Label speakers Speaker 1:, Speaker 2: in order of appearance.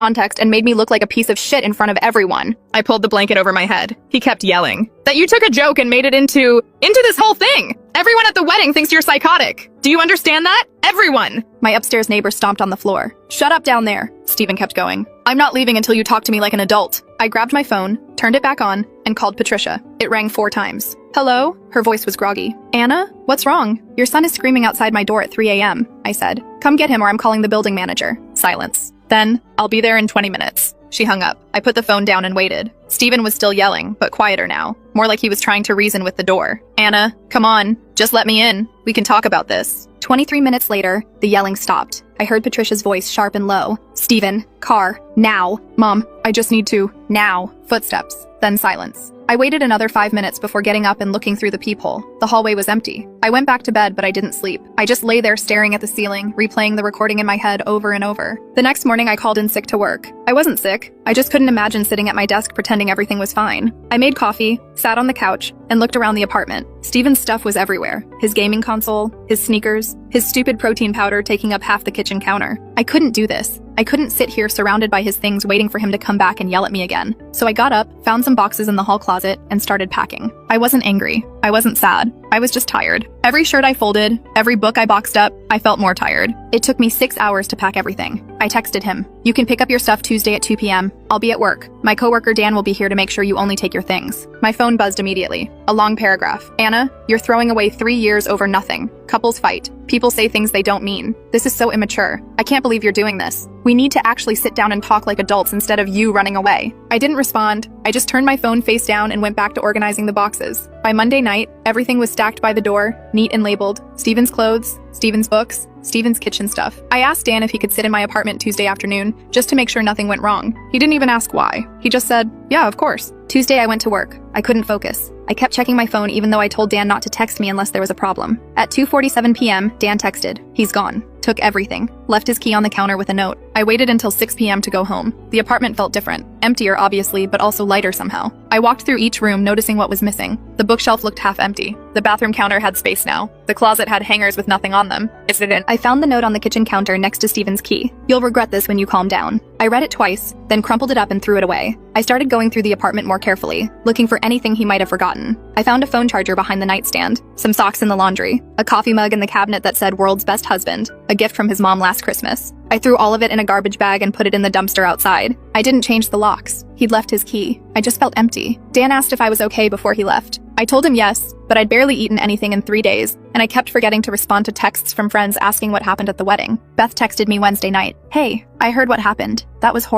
Speaker 1: context and made me look like a piece of shit in front of everyone. I pulled the blanket over my head. He kept yelling that you took a joke and made it into this whole thing. Everyone at the wedding thinks you're psychotic. Do you understand that? Everyone! My upstairs neighbor stomped on the floor. Shut up down there, Stephen kept going. I'm not leaving until you talk to me like an adult. I grabbed my phone, turned it back on, and called Patricia. It rang 4 times. Hello? Her voice was groggy. Anna? What's wrong? Your son is screaming outside my door at 3 a.m., I said. Come get him or I'm calling the building manager. Silence. Then, I'll be there in 20 minutes. She hung up. I put the phone down and waited. Stephen was still yelling, but quieter now. More like he was trying to reason with the door. Anna, come on. Just let me in. We can talk about this. 23 minutes later, the yelling stopped. I heard Patricia's voice sharp and low. Stephen, car, now. Mom, I just need to, now. Footsteps, then silence. I waited another 5 minutes before getting up and looking through the peephole. The hallway was empty. I went back to bed, but I didn't sleep. I just lay there staring at the ceiling, replaying the recording in my head over and over. The next morning, I called in sick to work. I wasn't sick. I just couldn't imagine sitting at my desk pretending everything was fine. I made coffee, sat on the couch, and looked around the apartment. Stephen's stuff was everywhere. His gaming console, his sneakers, his stupid protein powder taking up half the kitchen counter. I couldn't do this. I couldn't sit here surrounded by his things waiting for him to come back and yell at me again. So I got up, found some boxes in the hall closet, and started packing. I wasn't angry. I wasn't sad. I was just tired. Every shirt I folded, every book I boxed up, I felt more tired. It took me 6 hours to pack everything. I texted him. You can pick up your stuff Tuesday at 2 p.m. I'll be at work. My coworker Dan will be here to make sure you only take your things. My phone buzzed immediately. A long paragraph. Anna, you're throwing away 3 years over nothing. Couples fight. People say things they don't mean. This is so immature. I can't believe you're doing this. We need to actually sit down and talk like adults instead of you running away. I didn't respond. I just turned my phone face down and went back to organizing the boxes. By Monday night, everything was stacked by the door, neat and labeled. Stephen's clothes, Stephen's books, Stephen's kitchen stuff. I asked Dan if he could sit in my apartment Tuesday afternoon, just to make sure nothing went wrong. He didn't even ask why. He just said, yeah, of course. Tuesday I went to work. I couldn't focus. I kept checking my phone even though I told Dan not to text me unless there was a problem. At 2:47 p.m., Dan texted. He's gone. Took everything. Left his key on the counter with a note. I waited until 6 p.m. to go home. The apartment felt different. Emptier, obviously, but also lighter somehow. I walked through each room, noticing what was missing. The bookshelf looked half empty. The bathroom counter had space now. The closet had hangers with nothing on them. Is it in? I found the note on the kitchen counter next to Stephen's key. You'll regret this when you calm down. I read it twice, then crumpled it up and threw it away. I started going through the apartment more carefully, looking for anything he might have forgotten. I found a phone charger behind the nightstand, some socks in the laundry, a coffee mug in the cabinet that said "World's Best Husband," a gift from his mom last Christmas. I threw all of it in a garbage bag and put it in the dumpster outside. I didn't change the locks. He'd left his key. I just felt empty. Dan asked if I was okay before he left. I told him yes, but I'd barely eaten anything in 3 days, and I kept forgetting to respond to texts from friends asking what happened at the wedding. Beth texted me Wednesday night. Hey, I heard what happened. That was horrible.